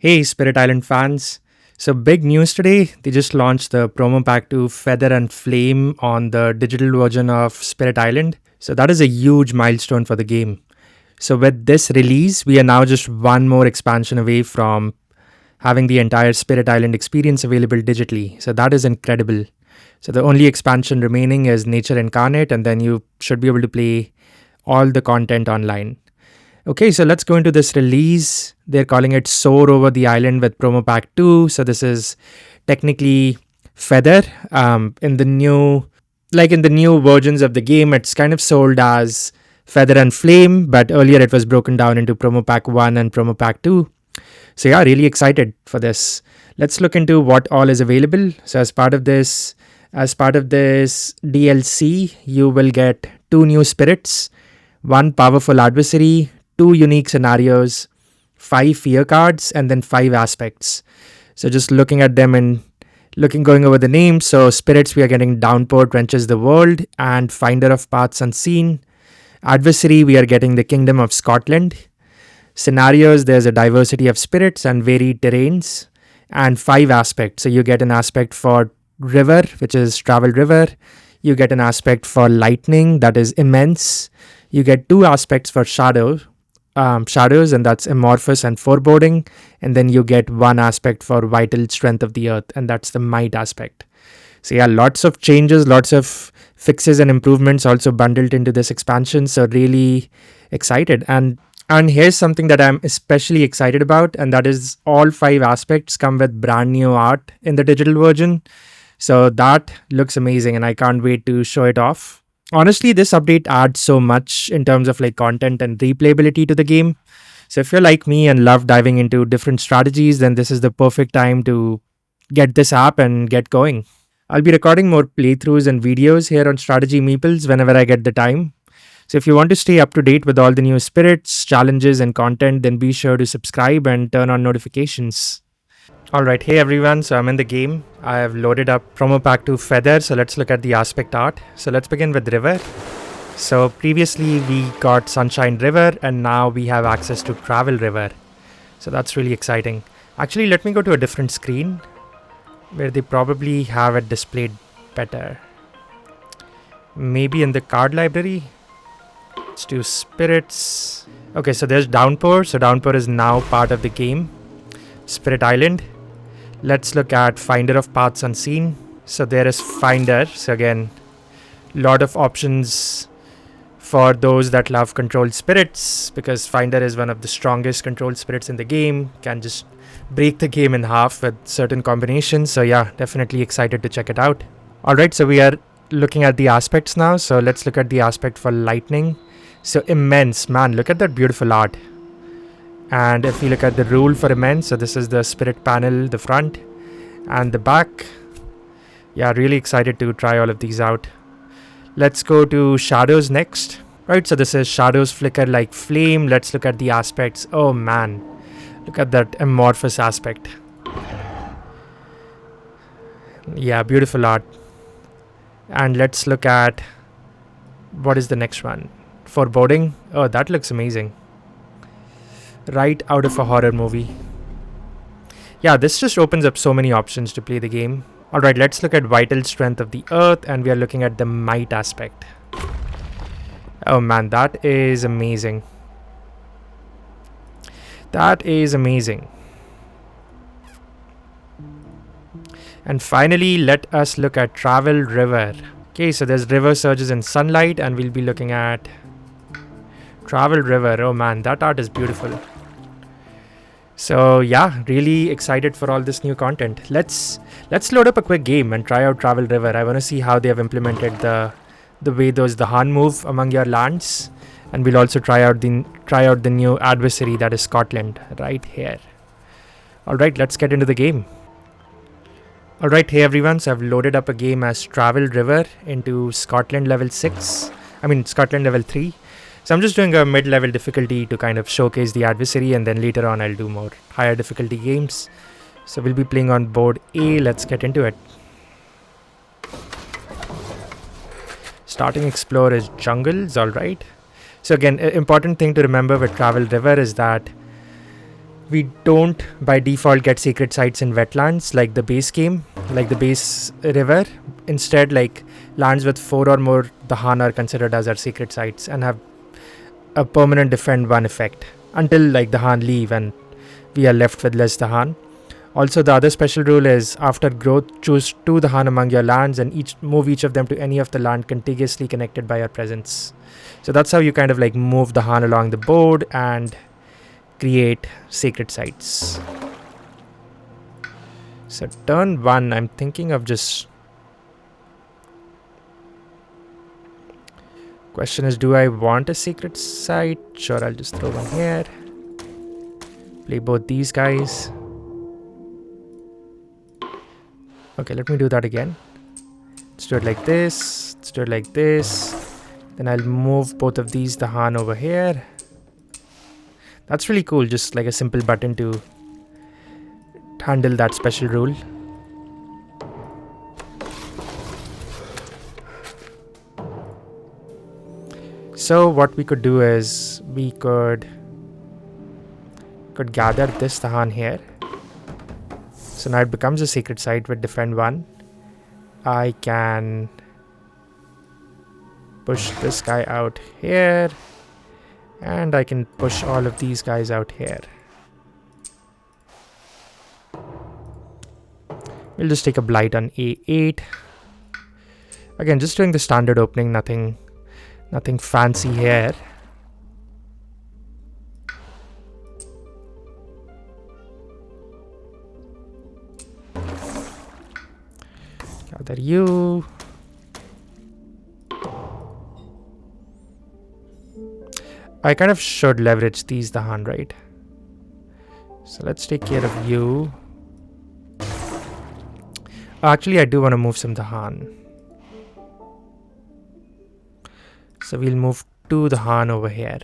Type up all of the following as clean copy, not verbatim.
Hey, Spirit Island fans. So, big news today. They just launched the promo pack to Feather and Flame on the digital version of Spirit Island. So, that is a huge milestone for the game. So, with this release, we are now just one more expansion away from having the entire Spirit Island experience available digitally. So, that is incredible. So, the only expansion remaining is Nature Incarnate, and then you should be able to play all the content online. Okay, so let's go into this release. They're calling it Soar Over the Island with Promo Pack 2. So this is technically Feather. In the new versions of the game, it's kind of sold as Feather and Flame, but earlier it was broken down into Promo Pack 1 and Promo Pack 2. So yeah, really excited for this. Let's look into what all is available. So as part of this DLC, you will get two new spirits, one powerful adversary, two unique scenarios, five fear cards, and then five aspects. So just looking at them and going over the names. So spirits, we are getting Downpour Trenches the World and Finder of Paths Unseen. Adversary, we are getting the Kingdom of Scotland. Scenarios, there's a diversity of spirits and varied terrains. And five aspects. So you get an aspect for river, which is Travel River. You get an aspect for lightning, that is immense. You get two aspects for shadows, and that's amorphous and foreboding. And then you get one aspect for vital strength of the earth, and that's the might aspect. So yeah, lots of changes, lots of fixes and improvements also bundled into this expansion. So really excited. And here's something that I'm especially excited about, and that is all five aspects come with brand new art in the digital version. So that looks amazing, and I can't wait to show it off. Honestly, this update adds so much in terms of like content and replayability to the game. So if you're like me and love diving into different strategies, then this is the perfect time to get this app and get going. I'll be recording more playthroughs and videos here on Strategy Meeples whenever I get the time. So if you want to stay up to date with all the new spirits, challenges, and content, then be sure to subscribe and turn on notifications. Alright, hey everyone, so I'm in the game. I have loaded up promo pack 2 Feather, so let's look at the aspect art. So let's begin with River. So previously we got Sunshine River, and now we have access to Travel River. So that's really exciting. Actually, let me go to a different screen where they probably have it displayed better. Maybe in the card library. Let's do spirits. Okay, so there's Downpour. So Downpour is now part of the game. Spirit Island. Let's look at Finder of Paths Unseen. So there is Finder. So again, lot of options for those that love controlled spirits, because Finder is one of the strongest controlled spirits in the game. Can just break the game in half with certain combinations. So yeah, definitely excited to check it out. Alright, so we are looking at the aspects now. So let's look at the aspect for lightning. So immense, man, look at that beautiful art. And if you look at the rule for immense, so this is the spirit panel, the front and the back. Yeah, really excited to try all of these out. Let's go to shadows next. Right, so this is shadows flicker like flame. Let's look at the aspects. Oh man, look at that amorphous aspect. Yeah, beautiful art. And let's look at, what is the next one? Foreboding. Oh, that looks amazing. Right out of a horror movie. Yeah, this just opens up so many options to play the game. Alright, let's look at vital strength of the earth, and we are looking at the might aspect. Oh man, that is amazing. That is amazing. And finally, let us look at Travel River. Okay, so there's river surges in sunlight, and we'll be looking at Travel River. Oh man, that art is beautiful. So yeah, really excited for all this new content. Let's load up a quick game and try out Travel River. I want to see how they have implemented the way the Han move among your lands, and we'll also try out the new adversary, that is Scotland, right here. Alright, let's get into the game. Alright, hey everyone, so I've loaded up a game as Travel River into Scotland level 3. So I'm just doing a mid-level difficulty to kind of showcase the adversary, and then later on I'll do more higher difficulty games. So we'll be playing on board A. Let's get into it. Starting explore is jungles, alright. So again, important thing to remember with Travel River is that We don't by default get secret sites in wetlands like the base game, like the base river. Instead, like lands with 4 or more Dahan are considered as our secret sites and have a permanent defend 1 effect until like Dahan leave and we are left with less Dahan. Also, the other special rule is after growth, choose 2 Dahan among your lands and move each of them to any of the land contiguously connected by your presence. So that's how you kind of like move Dahan along the board and create sacred sites. So turn 1, I'm thinking of just... Question is, do I want a secret site? Sure, I'll just throw one here. Play both these guys. Okay, let me do that again. Let's do it like this. Let's do it like this. Then I'll move both of these Dahan over here. That's really cool, just like a simple button to handle that special rule. So what we could do is we could gather this Dahan here. So now it becomes a secret site with defend 1. I can push this guy out here. And I can push all of these guys out here. We'll just take a blight on A8. Again, just doing the standard opening, nothing fancy here. Gather you. I kind of should leverage these Dahan, right? So let's take care of you. Actually, I do want to move some Dahan. So we'll move 2 Dahan over here.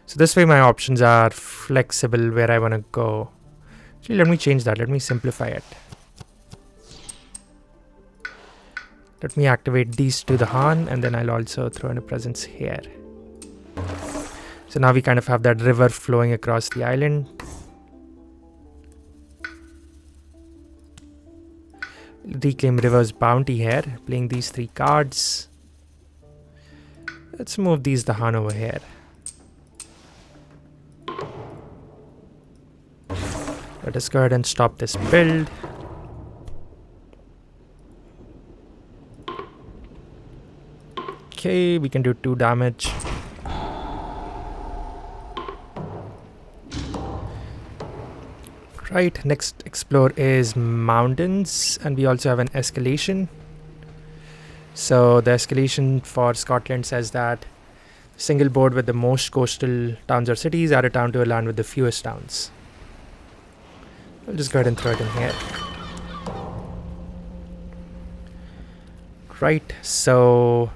So this way my options are flexible where I want to go. Actually, let me change that. Let me simplify it. Let me activate these 2 Dahan and then I'll also throw in a presence here. So now we kind of have that river flowing across the island. Reclaim River's Bounty here, playing these 3 cards. Let's move these Dahan over here. Let us go ahead and stop this build. Okay, we can do 2 damage. Right, next explore is mountains, and we also have an escalation. So the escalation for Scotland says that single board with the most coastal towns or cities add a town to a land with the fewest towns. I'll just go ahead and throw it in here. Right, so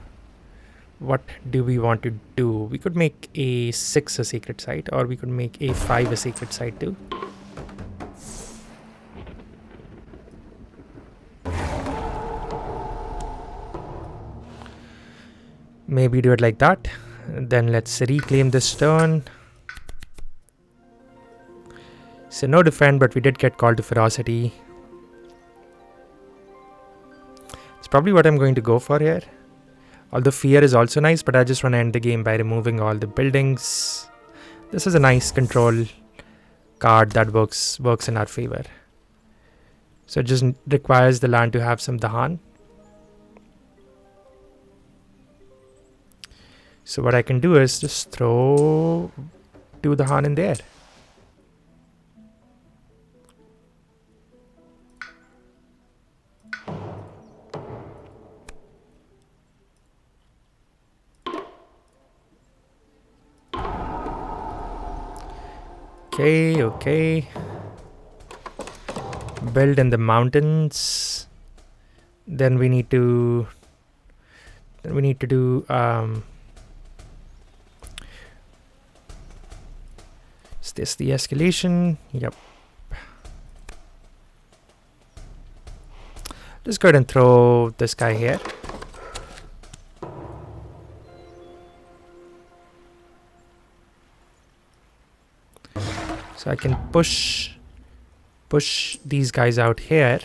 what do we want to do? We could make A6 a secret site, or we could make A5 a secret site too. Maybe do it like that. Then let's reclaim this turn. So no defend, but we did get called to ferocity. It's probably what I'm going to go for here. Although fear is also nice, but I just want to end the game by removing all the buildings. This is a nice control card that works in our favor. So it just requires the land to have some Dahan. So what I can do is just throw 2 Dahan in there. Okay. Build in the mountains. Then we need to do is this the escalation? Yep. Just go ahead and throw this guy here. So I can push these guys out here.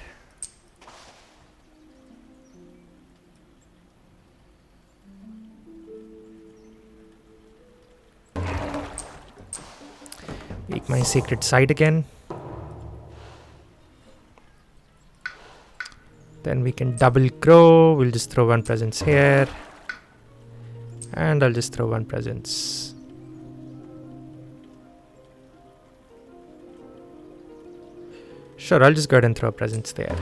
Make my sacred site again. Then we can double crow. We'll just throw one presence here. And I'll just throw one presence. Sure, I'll just go ahead and throw a presence there.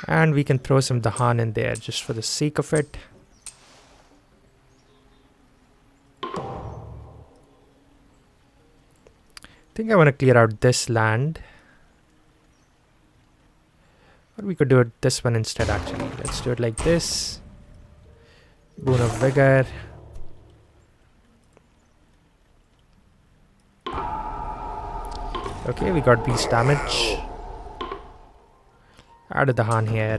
And we can throw some Dahan in there just for the sake of it. I think I want to clear out this land. Or we could do it this one instead actually. Let's do it like this. Boon of Vigor. Okay, we got beast damage. Add a Dahan here.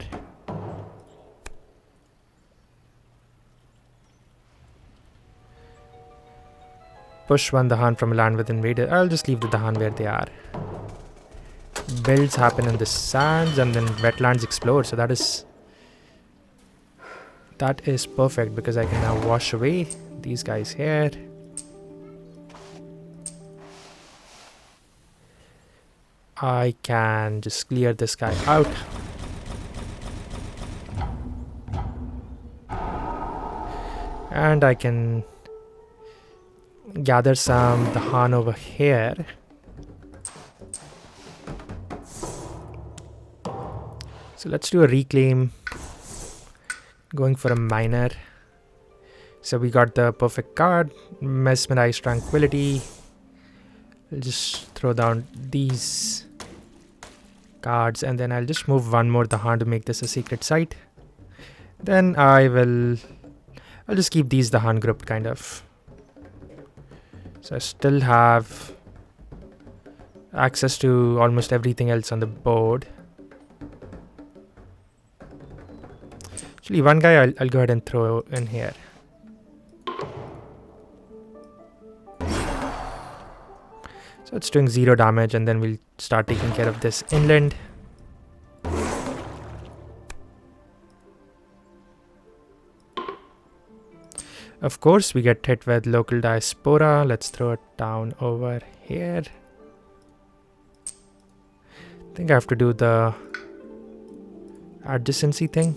Push one Dahan from a land with invader. I'll just leave the Dahan where they are. Builds happen in the sands and then wetlands explode. So that is perfect because I can now wash away these guys here. I can just clear this guy out. And I can gather some Dahan over here. So let's do a reclaim. Going for a miner. So we got the perfect card. Mesmerize Tranquility. I'll just throw down these cards and then I'll just move one more Dahan to make this a secret site. Then I'll just keep these Dahan grouped kind of. So I still have access to almost everything else on the board. Actually, one guy I'll go ahead and throw in here. So it's doing 0 damage and then we'll start taking care of this inland. Of course, we get hit with local diaspora. Let's throw it down over here. I think I have to do the adjacency thing.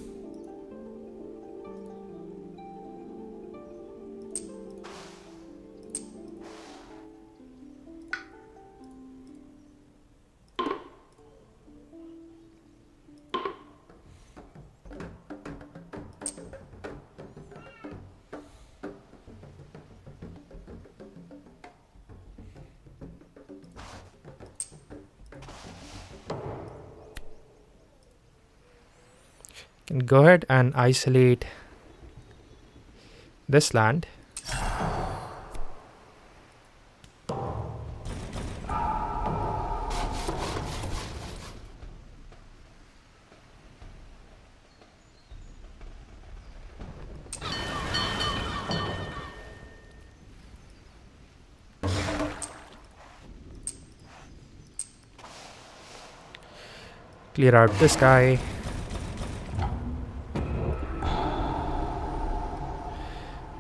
Can go ahead and isolate this land. Clear out this guy.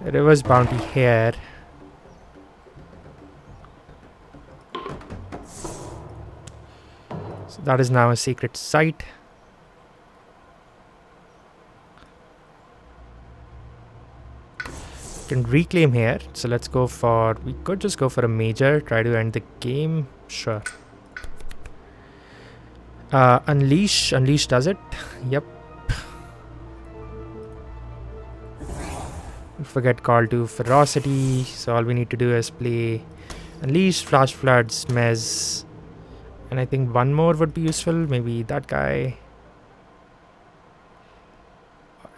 Reverse bounty here. So that is now a secret site. Can reclaim here. So let's go for, we could just go for a major, try to end the game. Sure. Unleash does it. Yep. Forget call to ferocity, so all we need to do is play Unleash, Flash Floods, Mez, and I think one more would be useful, maybe that guy.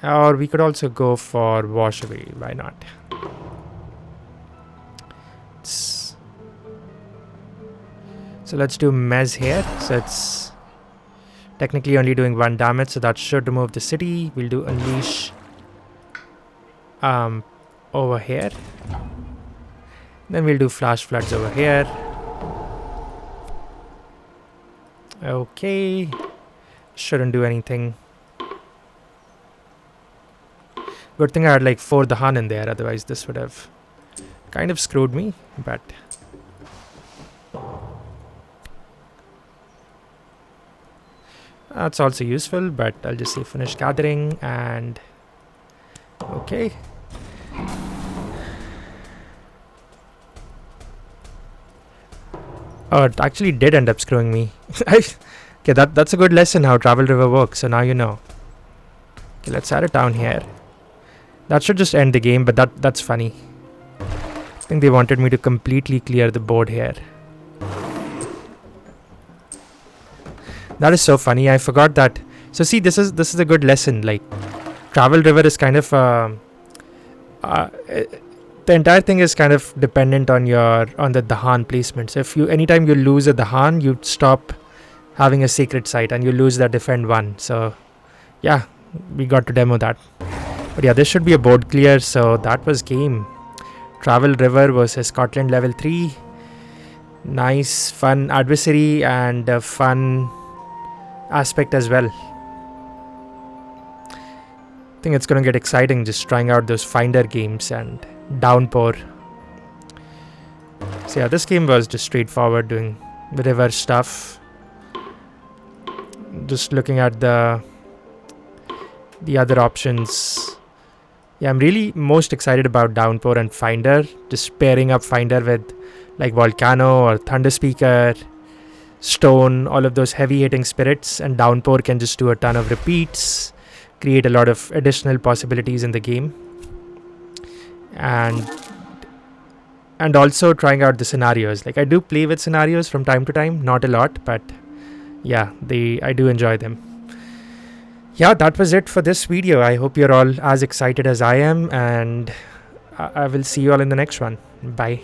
Or we could also go for Wash Away, why not? Let's So let's do Mez here. So it's technically only doing 1 damage, so that should remove the city. We'll do Unleash over here. Then we'll do Flash Floods over here. Okay. Shouldn't do anything. Good thing I had like 4 Dahan in there, otherwise this would have kind of screwed me, but that's also useful. But I'll just say finish gathering and okay. Oh, it actually did end up screwing me. Okay, that's a good lesson how Travel River works, so now you know. Okay, let's add it down here. That should just end the game, but that's funny. I think they wanted me to completely clear the board here. That is so funny. I forgot that. So see, this is a good lesson. Like, Travel River is kind of the entire thing is kind of dependent on the Dahan placement. So if anytime you lose a Dahan, you stop having a sacred site and you lose that defend 1. So yeah, we got to demo that. But yeah, this should be a board clear. So that was game. Travel River versus Scotland level 3. Nice, fun adversary and a fun aspect as well. I think it's going to get exciting just trying out those Finder games and Downpour. So yeah, this game was just straightforward, doing the river stuff. Just looking at the other options. Yeah, I'm really most excited about Downpour and Finder. Just pairing up Finder with like Volcano or Thunder Speaker, Stone, all of those heavy hitting spirits, and Downpour can just do a ton of repeats, create a lot of additional possibilities in the game. And also trying out the scenarios. Like, I do play with scenarios from time to time, not a lot, but yeah, I do enjoy them. Yeah, that was it for this video. I hope you're all as excited as I am, and I will see you all in the next one. Bye.